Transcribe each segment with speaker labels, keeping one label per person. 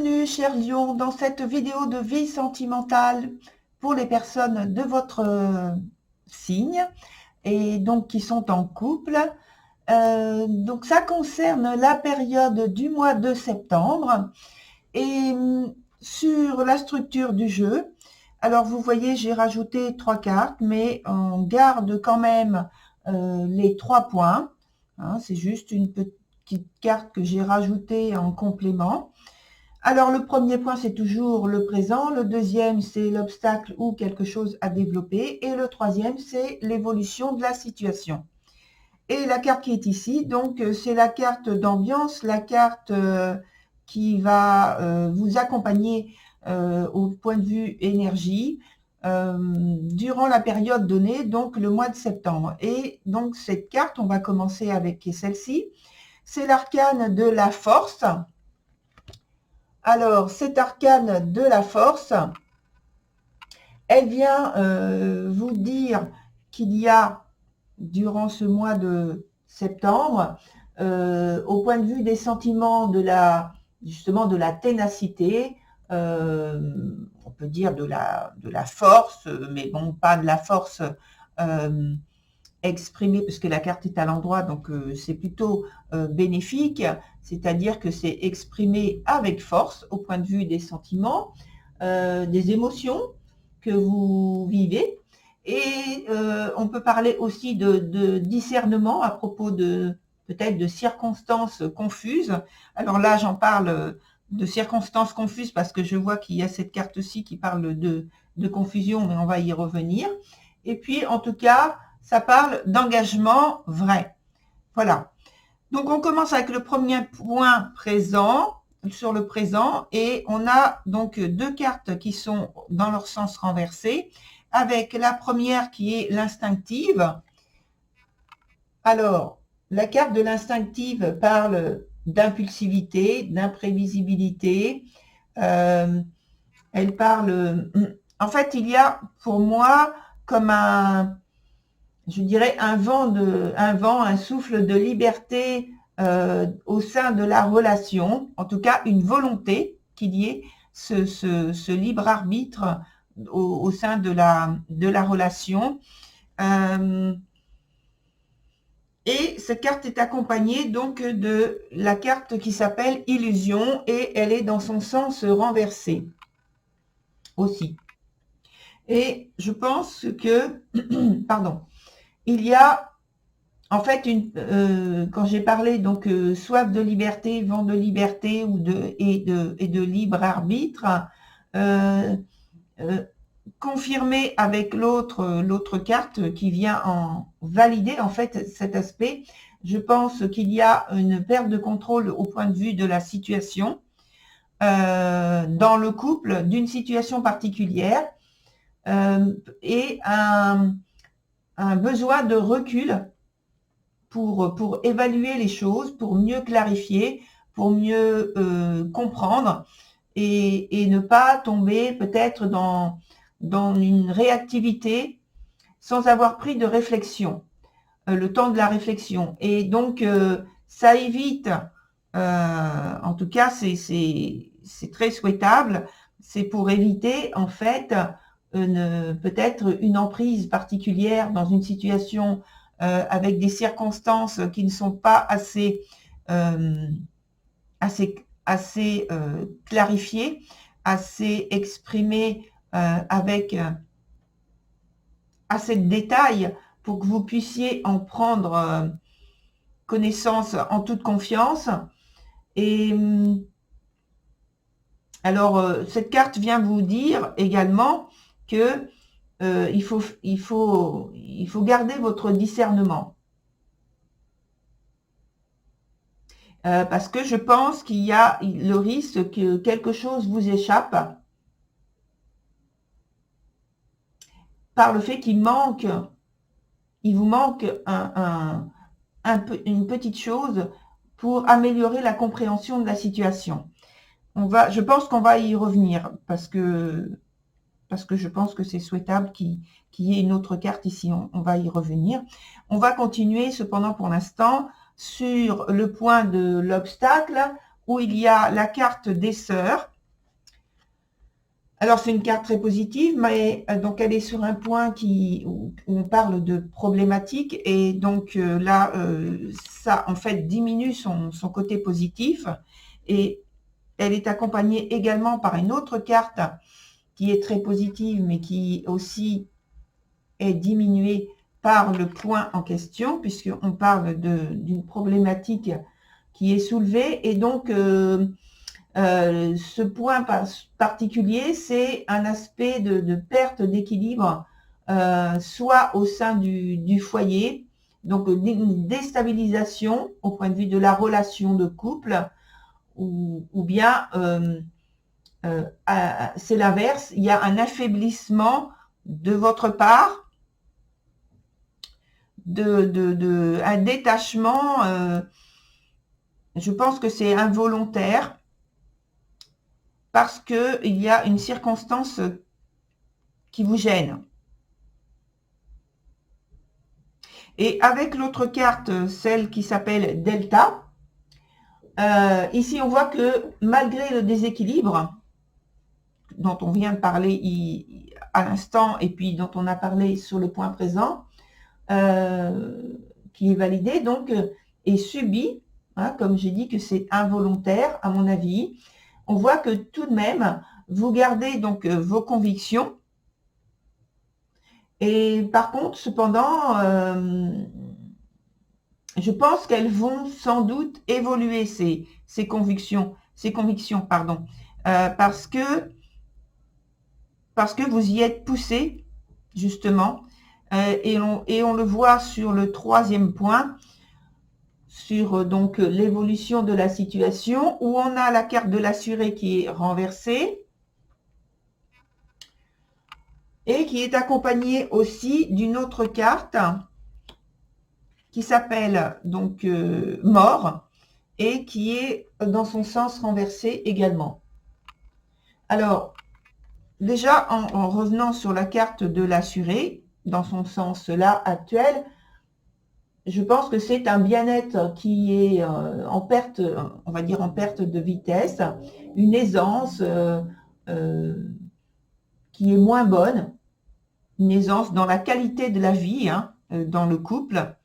Speaker 1: Bienvenue, chers lions, dans cette vidéo de vie sentimentale pour les personnes de votre signe et donc qui sont en couple. Donc ça concerne la période du mois de septembre et sur la structure du jeu. Alors vous voyez, j'ai rajouté 3 cartes, mais on garde quand même les 3 points. Hein, c'est juste une petite carte que j'ai rajoutée en complément. Alors, le premier point, c'est toujours le présent. Le deuxième, c'est l'obstacle ou quelque chose à développer. Et le troisième, c'est l'évolution de la situation. Et la carte qui est ici, donc, c'est la carte d'ambiance, la carte qui va vous accompagner au point de vue énergie durant la période donnée, donc le mois de septembre. Et donc, cette carte, on va commencer avec celle-ci. C'est l'arcane de la force. Alors, cette arcane de la force, elle vient vous dire qu'il y a, durant ce mois de septembre, au point de vue des sentiments justement de la ténacité, on peut dire de la force, mais bon, pas de la force exprimée, parce que la carte est à l'endroit, donc c'est plutôt bénéfique, c'est-à-dire que c'est exprimé avec force au point de vue des sentiments, des émotions que vous vivez, et on peut parler aussi de discernement à propos peut-être de circonstances confuses. Alors là, j'en parle de circonstances confuses parce que je vois qu'il y a cette carte-ci qui parle de confusion, mais on va y revenir. Et puis, en tout cas, ça parle d'engagement vrai. Voilà. Donc, on commence avec le premier point présent, sur le présent, et on a donc 2 cartes qui sont dans leur sens renversé, avec la première qui est l'instinctive. Alors, la carte de l'instinctive parle d'impulsivité, d'imprévisibilité. Elle parle... En fait, il y a pour moi comme je dirais un vent, un souffle de liberté au sein de la relation, en tout cas une volonté qu'il y ait ce libre arbitre au sein de la relation. Et cette carte est accompagnée donc de la carte qui s'appelle Illusion et elle est dans son sens renversé aussi. Et je pense que, pardon, il y a en fait quand j'ai parlé donc soif de liberté, vent de liberté et de libre arbitre, confirmé avec l'autre carte qui vient en valider en fait cet aspect. Je pense qu'il y a une perte de contrôle au point de vue de la situation dans le couple, d'une situation particulière, et un besoin de recul pour évaluer les choses, pour mieux clarifier, pour mieux comprendre et ne pas tomber peut-être dans une réactivité sans avoir pris de réflexion, le temps de la réflexion. Et donc, ça évite, en tout cas, c'est très souhaitable, c'est pour éviter, en fait, peut-être une emprise particulière dans une situation avec des circonstances qui ne sont pas assez clarifiées, assez exprimées avec assez de détails pour que vous puissiez en prendre connaissance en toute confiance. Et alors, cette carte vient vous dire également que il faut garder votre discernement. Parce que je pense qu'il y a le risque que quelque chose vous échappe par le fait qu'il vous manque une petite chose pour améliorer la compréhension de la situation. Je pense qu'on va y revenir parce que je pense que c'est souhaitable qu'il y ait une autre carte ici. On va y revenir. On va continuer cependant pour l'instant sur le point de l'obstacle où il y a la carte des sœurs. Alors, c'est une carte très positive, mais donc elle est sur un point où on parle de problématique, et donc là, ça en fait diminue son côté positif, et elle est accompagnée également par une autre carte qui est très positive, mais qui aussi est diminuée par le point en question, puisqu'on parle d'une problématique qui est soulevée, et donc ce point particulier, c'est un aspect de perte d'équilibre, soit au sein du foyer, donc une déstabilisation au point de vue de la relation de couple, ou bien c'est l'inverse, il y a un affaiblissement de votre part, un détachement, je pense que c'est involontaire, parce qu'il y a une circonstance qui vous gêne. Et avec l'autre carte, celle qui s'appelle Delta, ici on voit que malgré le déséquilibre dont on vient de parler à l'instant, et puis dont on a parlé sur le point présent, qui est validé, donc, et subi, hein, comme j'ai dit que c'est involontaire à mon avis, on voit que tout de même, vous gardez donc vos convictions, et par contre, cependant, je pense qu'elles vont sans doute évoluer, ces convictions, pardon, parce que vous y êtes poussé, justement, et on le voit sur le troisième point, sur donc l'évolution de la situation, où on a la carte de l'assuré qui est renversée, et qui est accompagnée aussi d'une autre carte qui s'appelle donc mort, et qui est dans son sens renversé également. Alors, déjà, en revenant sur la carte de l'assuré, dans son sens là actuel, je pense que c'est un bien-être qui est en perte, on va dire en perte de vitesse, une aisance qui est moins bonne, une aisance dans la qualité de la vie, hein, dans le couple,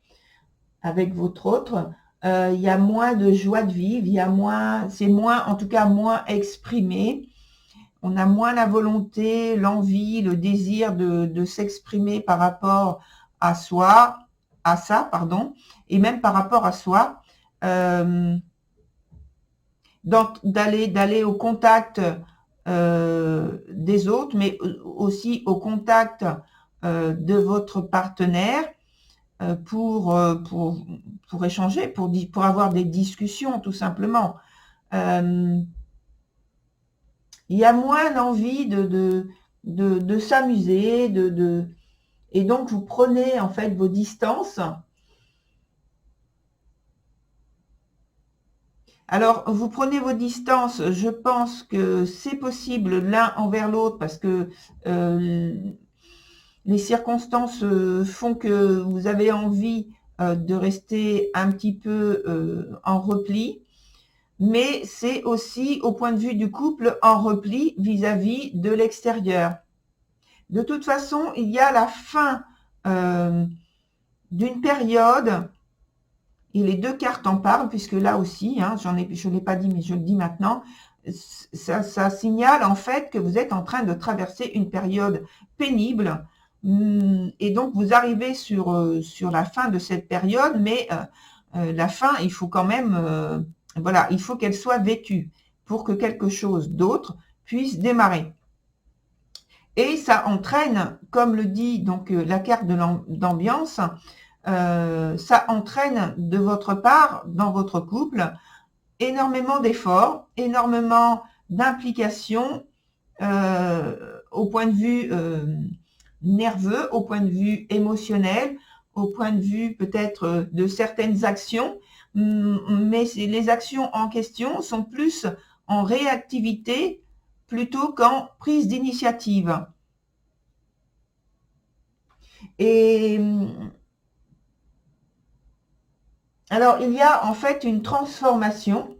Speaker 1: avec votre autre. Il y a moins de joie de vivre, c'est moins, en tout cas moins exprimé. On a moins la volonté, l'envie, le désir de s'exprimer par rapport à soi, à ça, pardon, et même par rapport à soi, d'aller au contact des autres, mais aussi au contact de votre partenaire, pour échanger, pour avoir des discussions, tout simplement. Il y a moins l'envie de s'amuser, et donc vous prenez en fait vos distances. Alors, vous prenez vos distances, je pense que c'est possible l'un envers l'autre, parce que les circonstances font que vous avez envie de rester un petit peu en repli, mais c'est aussi au point de vue du couple en repli vis-à-vis de l'extérieur. De toute façon, il y a la fin d'une période, et les deux cartes en parlent, puisque là aussi, hein, je ne l'ai pas dit, mais je le dis maintenant, ça signale en fait que vous êtes en train de traverser une période pénible, et donc vous arrivez sur la fin de cette période, mais la fin, il faut quand même, voilà, il faut qu'elle soit vécue pour que quelque chose d'autre puisse démarrer. Et ça entraîne, comme le dit donc la carte d'ambiance, ça entraîne de votre part, dans votre couple, énormément d'efforts, énormément d'implications au point de vue nerveux, au point de vue émotionnel, au point de vue peut-être de certaines actions, mais les actions en question sont plus en réactivité plutôt qu'en prise d'initiative. Et alors, il y a en fait une transformation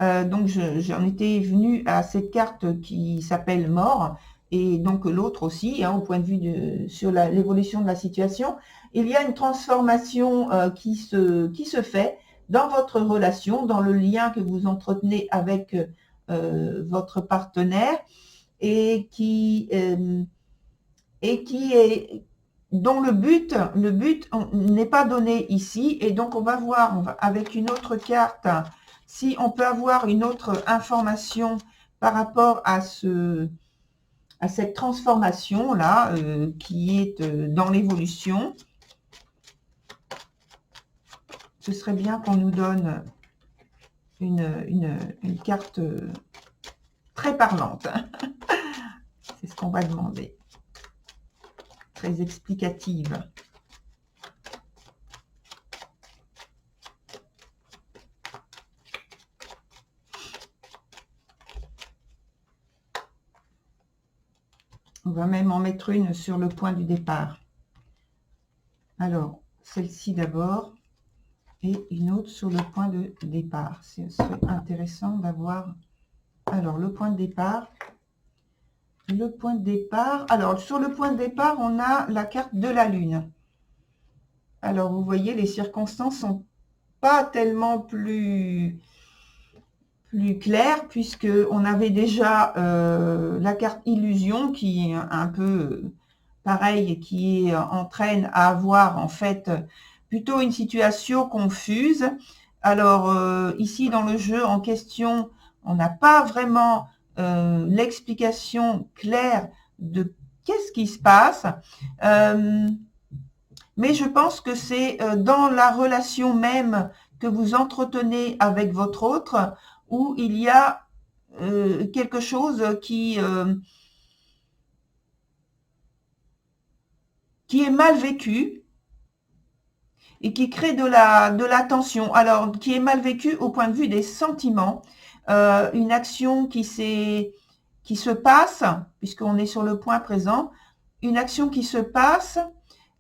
Speaker 1: Donc, j'en étais venue à cette carte qui s'appelle mort, et donc l'autre aussi, hein, au point de vue sur l'évolution de la situation. Il y a une transformation qui se fait dans votre relation, dans le lien que vous entretenez avec votre partenaire, et qui est dont le but n'est pas donné ici. Et donc, on va voir avec une autre carte si on peut avoir une autre information par rapport à cette transformation-là qui est dans l'évolution. Ce serait bien qu'on nous donne une carte très parlante. C'est ce qu'on va demander. Très explicative. On va même en mettre une sur le point du départ. Alors, celle-ci d'abord et une autre sur le point de départ. Ce serait intéressant d'avoir... Alors, le point de départ. Le point de départ. Alors, sur le point de départ, on a la carte de la Lune. Alors, vous voyez, les circonstances sont pas tellement plus claires, puisque on avait déjà la carte illusion qui est un peu pareil, qui entraîne à avoir en fait plutôt une situation confuse. Alors ici dans le jeu en question, on n'a pas vraiment l'explication claire de qu'est-ce qui se passe, mais je pense que c'est dans la relation même que vous entretenez avec votre autre où il y a quelque chose qui est mal vécu et qui crée de la tension. Alors, qui est mal vécu au point de vue des sentiments. Une action qui se passe, puisqu'on est sur le point présent, une action qui se passe,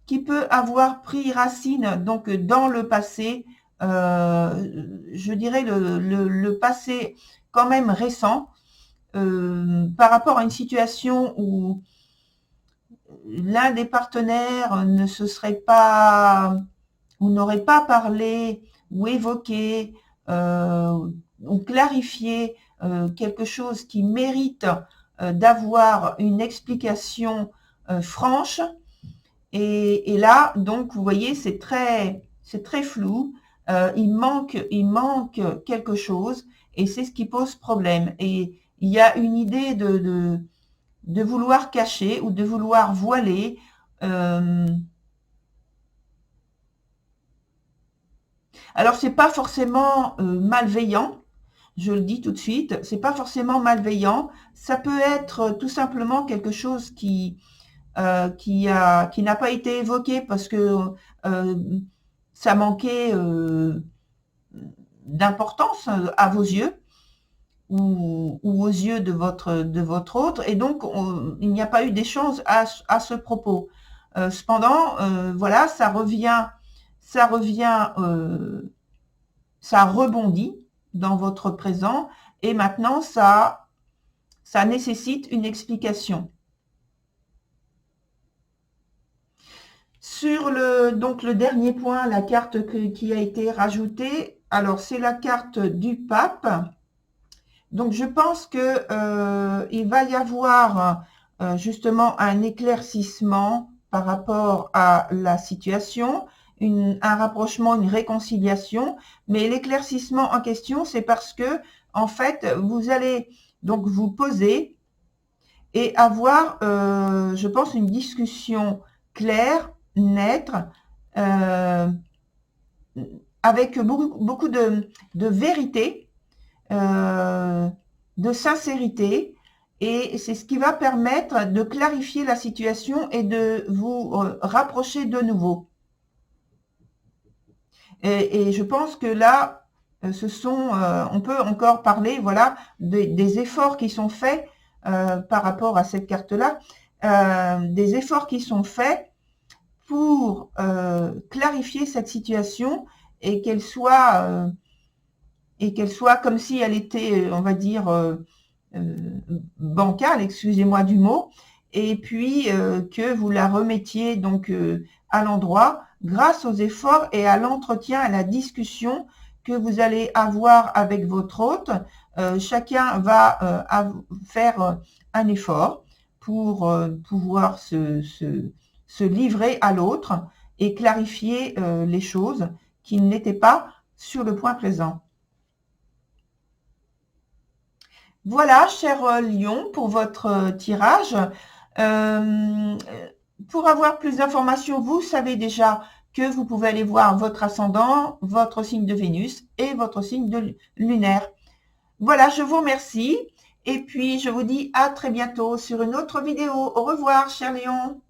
Speaker 1: qui peut avoir pris racine donc dans le passé, je dirais le passé quand même récent, par rapport à une situation où l'un des partenaires ne se serait pas ou n'aurait pas parlé ou évoqué ou clarifié quelque chose qui mérite d'avoir une explication franche. Et là, donc, vous voyez, c'est très flou. Il manque quelque chose et c'est ce qui pose problème. Et il y a une idée de vouloir cacher ou de vouloir voiler. Alors, c'est pas forcément malveillant, je le dis tout de suite, c'est pas forcément malveillant. Ça peut être tout simplement quelque chose qui n'a pas été évoqué parce que ça manquait d'importance à vos yeux ou aux yeux de votre autre, et donc il n'y a pas eu d'échange à ce propos. Cependant, voilà, ça rebondit dans votre présent, et maintenant ça nécessite une explication. Sur donc le dernier point, la carte qui a été rajoutée, alors c'est la carte du pape. Donc je pense que il va y avoir justement un éclaircissement par rapport à la situation, un rapprochement, une réconciliation, mais l'éclaircissement en question, c'est parce que en fait vous allez donc vous poser et avoir, je pense, une discussion claire, nette, avec beaucoup de vérité, de sincérité, et c'est ce qui va permettre de clarifier la situation et de vous rapprocher de nouveau. Et je pense que là, on peut encore parler, voilà, des efforts qui sont faits par rapport à cette carte-là, des efforts qui sont faits pour clarifier cette situation et qu'elle soit et qu'elle soit comme si elle était, on va dire, bancale, excusez-moi du mot, et puis que vous la remettiez donc à l'endroit grâce aux efforts et à l'entretien, à la discussion que vous allez avoir avec votre hôte. Chacun va faire un effort pour pouvoir se livrer à l'autre et clarifier les choses qui n'étaient pas sur le point présent. Voilà, cher Lion, pour votre tirage. Euh, pour avoir plus d'informations, vous savez déjà que vous pouvez aller voir votre ascendant, votre signe de Vénus et votre signe de lunaire. Voilà, je vous remercie et puis je vous dis à très bientôt sur une autre vidéo. Au revoir, cher Lion.